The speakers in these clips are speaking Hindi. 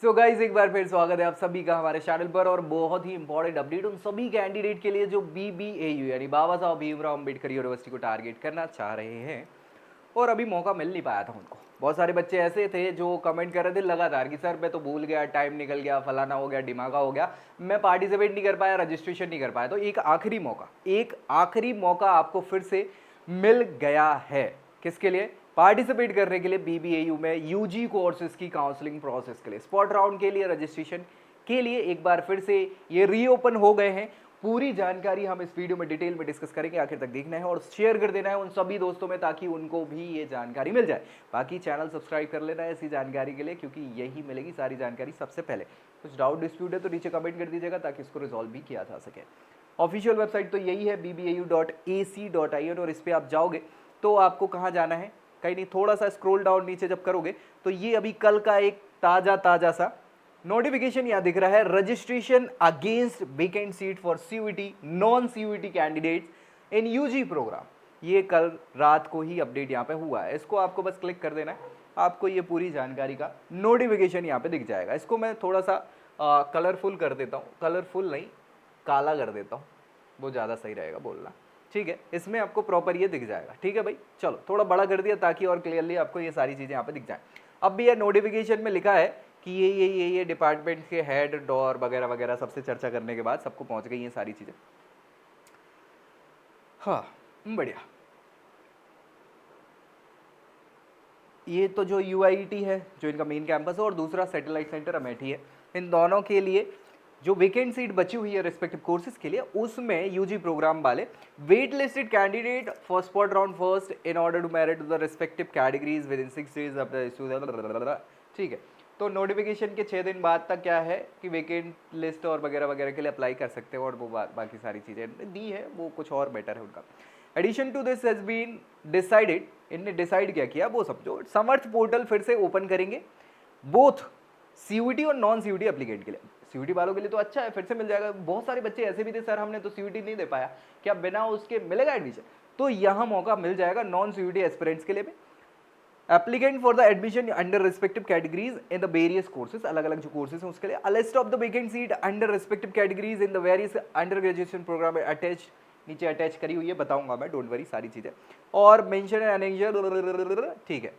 सो गाइज एक बार फिर स्वागत है आप सभी का हमारे चैनल पर और बहुत ही इंपॉर्टेंट अपडेट उन सभी कैंडिडेट के लिए जो BBAU यानी बाबा साहब भीमराव अम्बेडकर यूनिवर्सिटी को टारगेट करना चाह रहे हैं और अभी मौका मिल नहीं पाया था उनको। बहुत सारे बच्चे ऐसे थे जो कमेंट कर रहे थे लगातार कि सर मैं तो भूल गया, टाइम निकल गया, फलाना हो गया, दिमागा हो गया, मैं पार्टिसिपेट नहीं कर पाया, रजिस्ट्रेशन नहीं कर पाया। तो एक आखिरी मौका आपको फिर से मिल गया है। किसके लिए? पार्टिसिपेट करने के लिए BBAU में यूजी कोर्सेज की काउंसलिंग प्रोसेस के लिए, स्पॉट राउंड के लिए, रजिस्ट्रेशन के लिए एक बार फिर से ये रीओपन हो गए हैं। पूरी जानकारी हम इस वीडियो में डिटेल में डिस्कस करेंगे, आखिर तक देखना है और शेयर कर देना है उन सभी दोस्तों में ताकि उनको भी ये जानकारी मिल जाए। बाकी चैनल सब्सक्राइब कर लेना है ऐसी जानकारी के लिए, क्योंकि यही मिलेगी सारी जानकारी सबसे पहले। कुछ डाउट डिस्प्यूट है तो नीचे कमेंट कर दीजिएगा ताकि इसको रिजॉल्व भी किया जा सके। ऑफिशियल वेबसाइट तो यही है bbau.ac.in और इस पर आप जाओगे तो आपको कहाँ जाना है, कहीं नहीं, थोड़ा सा स्क्रॉल डाउन नीचे जब करोगे तो ये अभी कल का एक ताजा सा नोटिफिकेशन यहां दिख रहा है, registration against vacant seat for CUET non CUET candidates in UG program. ये कल रात को ही अपडेट यहां पे हुआ है। इसको आपको बस क्लिक कर देना है, आपको ये पूरी जानकारी का नोटिफिकेशन यहां पे दिख जाएगा। इसको मैं थोड़ा सा कलरफुल कर देता हूँ, कलरफुल नहीं काला कर देता हूँ, वो ज़्यादा सही रहेगा बोलना। ठीक है, इसमें आपको प्रॉपर ये दिख जाएगा। ठीक है भाई, चलो थोड़ा बड़ा कर दिया ताकि और क्लियरली आपको ये सारी चीज़ें यहाँ पे दिख जाए। अब भी ये नोटिफिकेशन में लिखा है कि ये डिपार्टमेंट के हेड डॉर वगैरह वगैरह सबसे चर्चा करने के बाद सबको पहुंच गई ये सारी चीज़ें। हाँ बढ़िया। ये तो जो UIT है जो इनका मेन कैंपस है और दूसरा सैटेलाइट सेंटर अमेठी है, इन दोनों के लिए जो वेकेंट सीट बची हुई है रिस्पेक्टिव कोर्सेज के लिए, उसमें यूजी प्रोग्राम वाले wait listed candidate for spot round first in order to merit to the respective categories within 6 days of the. ठीक है, तो नोटिफिकेशन के 6 दिन बाद तक क्या है कि वेकेंट लिस्ट और वगैरह वगैरह के लिए अप्लाई कर सकते हो और वो बाकी सारी चीज़ें दी है, वो कुछ और बेटर है उनका। Addition to this has been decided, इनने डिसाइड क्या किया वो समझो, समर्थ पोर्टल फिर से ओपन करेंगे बोथ CUET और नॉन CUET एप्लीकेंट के लिए। CUET वालों के लिए तो अच्छा है, फिर से मिल जाएगा। बहुत सारे बच्चे ऐसे भी थे सर हमने तो CUET नहीं दे पाया, क्या बिना उसके मिलेगा एडमिशन? तो यहाँ मौका मिल जाएगा नॉन CUET एस्पिरेंट्स के लिए भी। Applicant for the admission under respective categories in the various courses, अलग अलग जो कोर्सेज हैं उसके लिए। A list of the vacant seat under respective categories in the various under graduation program attach, नीचे अटैच करी हुई है, बताऊंगा मैं, डोंट वरी सारी चीजें। और मेंशन एनेक्जर, ठीक है,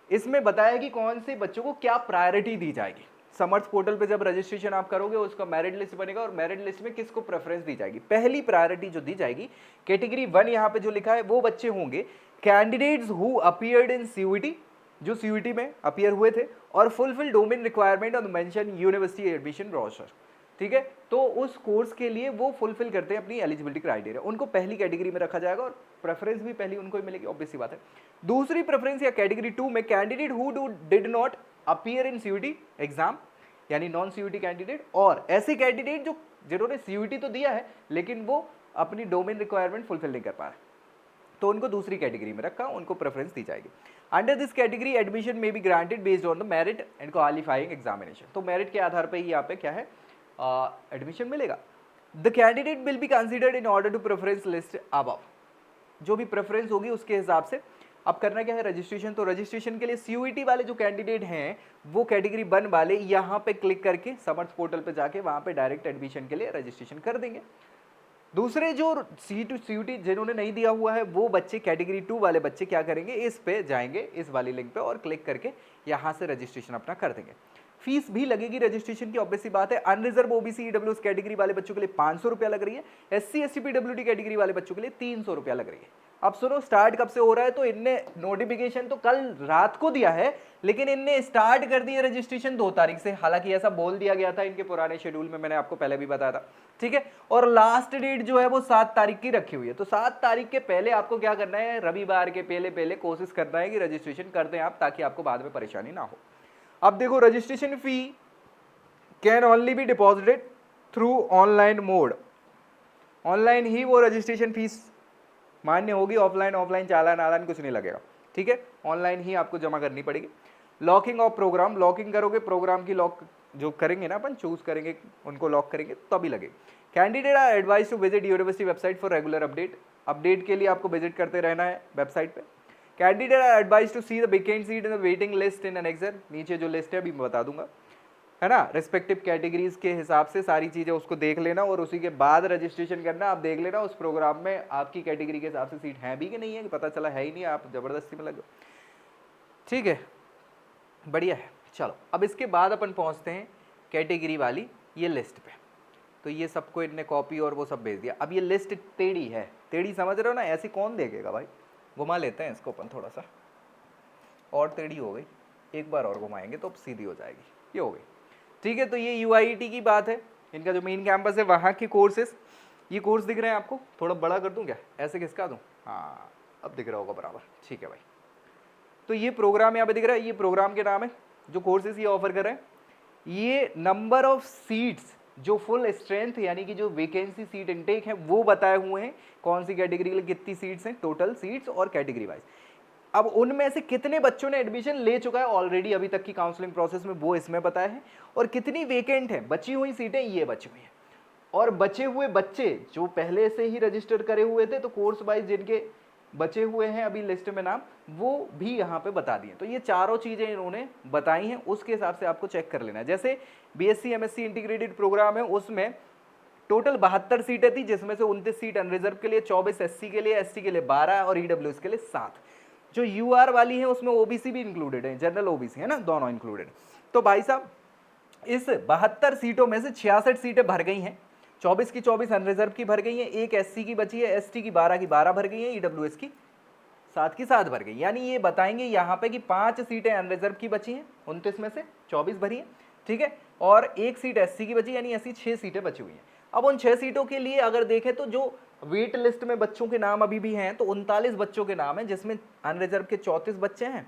इसमें बताया कि कौन से बच्चों को क्या प्रायोरिटी दी जाएगी। समर्थ पोर्टल पे जब रजिस्ट्रेशन आप करोगे उसका मेरिट लिस्ट बनेगा और मेरिट लिस्ट में किसको प्रेफरेंस दी जाएगी। पहली प्रायोरिटी जो दी जाएगी कैटेगरी 1 यहाँ पे जो लिखा है वो बच्चे होंगे candidates who appeared in CUET, जो CUET में अपीयर हुए थे और fulfil domain requirement of mention university admission brochure. ठीक है, तो उस कोर्स के लिए वो फुलफिल करते हैं अपनी एलिजिबिलिटी क्राइटेरिया, उनको पहली कैटेगरी में रखा जाएगा और प्रेफरेंस भी पहली उनको ही मिलेगी, ऑब्वियस सी बात है। दूसरी प्रेफरेंस या कैटेगरी 2 में candidate who did not appear in CUET exam, यानी नॉन CUET कैंडिडेट, और ऐसे कैंडिडेट जो जिन्होंने CUET तो दिया है लेकिन वो अपनी डोमेन रिक्वायरमेंट फुलफिल नहीं कर पा रहे, तो उनको दूसरी कैटेगरी में रखा, उनको प्रेफरेंस दी जाएगी। अंडर दिस कैटेगरी एडमिशन में be granted based on the merit and qualifying examination, तो मेरिट के आधार पर ही यहाँ पे क्या है एडमिशन मिलेगा। The candidate will be considered in order to preference list above, जो भी प्रेफरेंस होगी उसके हिसाब से। अब करना क्या है, रजिस्ट्रेशन। तो रजिस्ट्रेशन के लिए CUET वाले जो कैंडिडेट हैं वो कैटेगरी 1 वाले यहाँ पे क्लिक करके समर्थ पोर्टल पे जाके वहाँ पे डायरेक्ट एडमिशन के लिए रजिस्ट्रेशन कर देंगे। दूसरे जो CUET जिन्होंने नहीं दिया हुआ है वो बच्चे, कैटेगरी 2 वाले बच्चे क्या करेंगे, इस पे जाएंगे, इस वाली लिंक पे और क्लिक करके यहाँ से रजिस्ट्रेशन अपना कर देंगे। फीस भी लगेगी रजिस्ट्रेशन की, ऑब्वियस सी बात है। अनरिजर्व OBC EWS कैटेगरी वाले बच्चों के लिए 500 रुपया लग रही है, SC ST PWD कैटेगरी वाले बच्चों के लिए 300 रुपया लग रही है। अब सुनो, स्टार्ट कब से हो रहा है, तो इनने नोटिफिकेशन तो कल रात को दिया है लेकिन इनने स्टार्ट कर दिया रजिस्ट्रेशन 2 तारीख से, हालांकि ऐसा बोल दिया गया था इनके पुराने शेड्यूल में, मैंने आपको पहले भी बताया था। ठीक है, और लास्ट डेट जो है वो 7 तारीख की रखी हुई है, तो 7 तारीख के पहले आपको क्या करना है, रविवार के पहले कोशिश करना है कि रजिस्ट्रेशन कर दें आप, ताकि आपको बाद में परेशानी ना हो। अब देखो, registration fee can only be deposited through online mode, online ही वो रजिस्ट्रेशन फीस मान्य होगी, ऑफलाइन चालान आलान कुछ नहीं लगेगा। ठीक है, ऑनलाइन ही आपको जमा करनी पड़ेगी। लॉकिंग ऑफ प्रोग्राम, लॉकिंग करोगे प्रोग्राम की, लॉक जो करेंगे ना अपन, चूज करेंगे उनको लॉक करेंगे तभी लगेगी। Candidate are advise to visit university website for regular update के लिए आपको विजिट करते रहना है वेबसाइट पे। Candidate are advise to see the vacant seat in the waiting list in annexure, नीचे जो लिस्ट है अभी मैं बता दूंगा। है ना, रिस्पेक्टिव कैटेगरीज के हिसाब से सारी चीज़ें उसको देख लेना और उसी के बाद रजिस्ट्रेशन करना। आप देख लेना उस प्रोग्राम में आपकी कैटेगरी के हिसाब से सीट है भी कि नहीं है, कि पता चला है ही नहीं, आप ज़बरदस्ती में लगे। ठीक है, बढ़िया है। चलो अब इसके बाद अपन पहुंचते हैं कैटेगरी वाली ये लिस्ट पे। तो ये सबको इनने कॉपी और वो सब भेज दिया। अब ये लिस्ट टेढ़ी है, टेढ़ी समझ रहे हो ना, ऐसी कौन देखेगा भाई। घुमा लेते हैं इसको अपन थोड़ा सा, और टेढ़ी हो गई, एक बार और घुमाएंगे तो अब सीधी हो जाएगी, ये हो गई। ठीक है, तो ये UIT की बात है, इनका जो मेन कैंपस है वहाँ के कोर्सेस। ये कोर्स दिख रहे हैं आपको, थोड़ा बड़ा कर दूँ क्या, ऐसे खिसका दूँ, हाँ अब दिख रहा होगा बराबर। ठीक है भाई, तो ये प्रोग्राम यहाँ पे दिख रहा है, ये प्रोग्राम के नाम है, जो कोर्सेज ये ऑफर कर रहे हैं। ये नंबर ऑफ सीट्स, जो फुल स्ट्रेंथ यानी कि जो वैकेंसी सीट इनटेक है वो बताए हुए हैं, कौन सी कैटेगरी के लिए कितनी सीट्स हैं, टोटल सीट्स और कैटेगरी वाइज। अब उनमें से कितने बच्चों ने एडमिशन ले चुका है ऑलरेडी अभी तक की काउंसलिंग प्रोसेस में, वो इसमें बताया है। और कितनी वेकेंट है, बची हुई सीटें ये बची हुई हैं। और बचे हुए बच्चे जो पहले से ही रजिस्टर करे हुए थे, तो कोर्स वाइज जिनके बचे हुए हैं अभी लिस्ट में नाम, वो भी यहाँ पे बता दिए। तो ये चारों चीज़ें इन्होंने बताई हैं, उसके हिसाब से आपको चेक कर लेना है। जैसे BSc MSc इंटीग्रेटेड प्रोग्राम है, उसमें टोटल 72 सीटें थी, जिसमें से 29 सीट अनरिजर्व के लिए, 24 SC के लिए, ST के लिए 12 और EWS के लिए 7। जो UR वाली है उसमें OBC भी इंक्लूडेड है, जनरल OBC है ना, दोनों इंक्लूडेड। तो भाई साहब इस 72 सीटों में से 66 सीटें भर गई हैं, 24 की 24 अनरिजर्व की भर गई हैं, एक SC की बची है, ST की 12 भर गई हैं, EWS की 7 भर गई। यानी ये बताएंगे यहाँ पे कि 5 सीटें अनरिजर्व की बची हैं, 29 में से 24 भरी हैं, ठीक है, और एक सीट SC की बची, यानी ऐसी 6 सीटें बची हुई हैं। अब उन 6 सीटों के लिए अगर देखें तो जो वेट लिस्ट में बच्चों के नाम अभी भी हैं, तो 39 बच्चों के नाम हैं, जिसमें अनरिजर्व के 34 बच्चे हैं,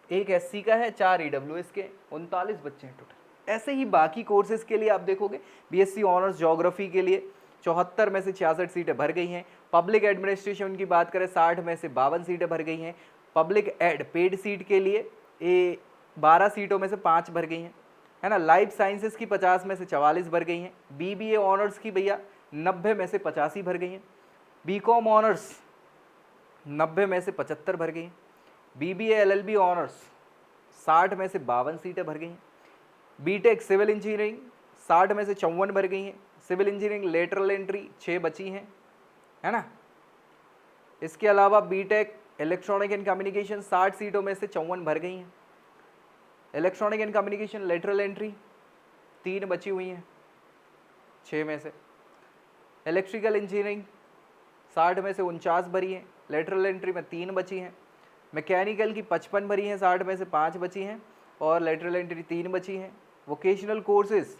एक SC का है, 4 EWS के, 39 बच्चे हैं टोटल। ऐसे ही बाकी कोर्सेज के लिए आप देखोगे, BSc ऑनर्स ज्योग्राफी के लिए 74 में से 66 सीटें भर गई हैं। पब्लिक एडमिनिस्ट्रेशन की बात करें, 60 में से 52 सीटें भर गई हैं। पब्लिक एड पेड सीट के लिए 12 सीटों में से 5 भर गई हैं, है ना। लाइफ साइंसेस की 50 में से 44 भर गई हैं। BBA ऑनर्स की भैया 90 में से 85 भर गई हैं। BCom ऑनर्स 90 में से 75 भर गई हैं। BBA LLB ऑनर्स 60 में से 52 सीटें भर गई हैं। BTech सिविल इंजीनियरिंग 60 में से 54 भर गई हैं। सिविल इंजीनियरिंग लेटरल एंट्री 6 बची हैं, है ना। इसके अलावा BTech इलेक्ट्रॉनिक एंड कम्युनिकेशन 60 सीटों में से 54 भर गई हैं। Electronic and communication lateral entry 3 बची हुई हैं 6 में से। इलेक्ट्रिकल इंजीनियरिंग 60 में से 49 भरी हैं, लेटरल एंट्री में 3 बची हैं। मैकेनिकल की 55 भरी हैं, 60 में से 5 बची हैं और लेटरल एंट्री 3 बची हैं। Vocational courses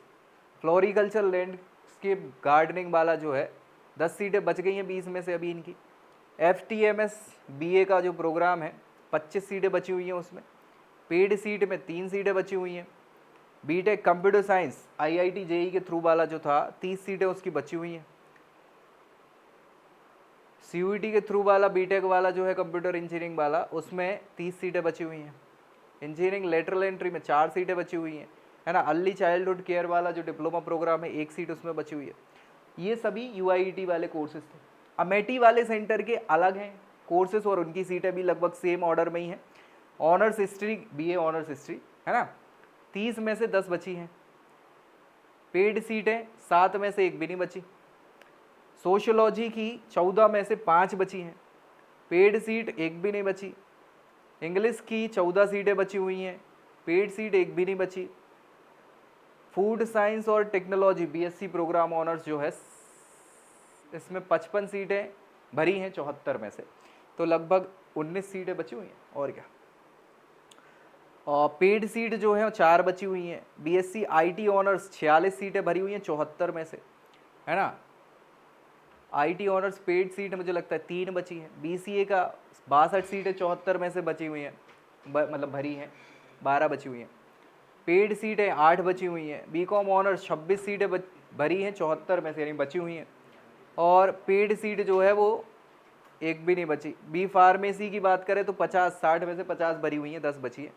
floriculture landscape gardening वाला जो है 10 सीटें बच गई हैं 20 में से अभी इनकी। FTMS BA का जो प्रोग्राम है 25 सीटें बची हुई हैं उसमें। पेड सीट में 3 सीटें बची हुई हैं। BTech computer science IIT JEE के थ्रू वाला जो था 30 सीटें उसकी बची हुई हैं। CUET के थ्रू वाला BTech वाला जो है कंप्यूटर इंजीनियरिंग वाला, उसमें 30 सीटें बची हुई हैं। इंजीनियरिंग लेटरल एंट्री में 4 सीटें बची हुई हैं, है ना। अर्ली चाइल्डहुड केयर वाला जो डिप्लोमा प्रोग्राम है 1 सीट उसमें बची हुई है। ये सभी UIT वाले कोर्सेज थे। अमेठी वाले सेंटर के अलग हैं कोर्सेज और उनकी सीटें भी लगभग सेम ऑर्डर में ही हैं। Honours history BA honours history, है ना, 30 में से 10 बची हैं। पेड सीटें 7 में से 1 भी नहीं बची। सोशियोलॉजी की 14 में से 5 बची हैं, पेड सीट 1 भी नहीं बची। इंग्लिश की 14 सीटें बची हुई हैं, पेड सीट 1 भी नहीं बची। फूड साइंस और टेक्नोलॉजी BSc प्रोग्राम ऑनर्स जो है इसमें 55 सीटें भरी हैं 74 में से, तो लगभग 19 सीटें बची हुई हैं और क्या। और पेड सीट जो है 4 बची हुई हैं। BSc IT ऑनर्स 46 सीटें भरी हुई हैं 74 में से, है ना। IT ऑनर्स पेड सीट मुझे लगता है 3 बची हैं। BCA का 62 सीटें 74 में से बची हुई हैं, मतलब भरी हैं, 12 बची हुई हैं। पेड सीटें 8 बची हुई हैं। BCom ऑनर्स 26 सीटें भरी हैं 74 में से, यानी बची हुई हैं। और पेड सीट जो है वो 1 भी नहीं बची। B फार्मेसी की बात करें तो 60 में से 50 भरी हुई हैं, 10 बची हैं।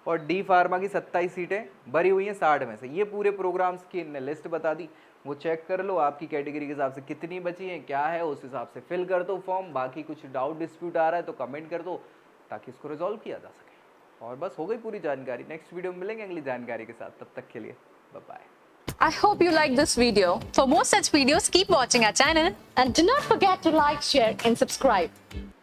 और D फार्मा की 27 सीटें भरी हुई हैं 60 में से। ये पूरे प्रोग्राम्स की इनने लिस्ट बता दी, वो चेक कर लो आपकी कैटेगरी के हिसाब से कितनी बची हैं, क्या है, उस हिसाब से फिल कर दो फॉर्म। बाकी कुछ डाउट डिस्प्यूट आ रहा है तो कमेंट कर दो ताकि इसको रिजॉल्व किया जा सके। और बस हो गई पूरी जानकारी। नेक्स्ट वीडियो में मिलेंगे अगली जानकारी के साथ, तब तक के लिए Bye bye. I hope you liked this video. For more such videos, keep watching our channel. And do not forget to like, share, and subscribe.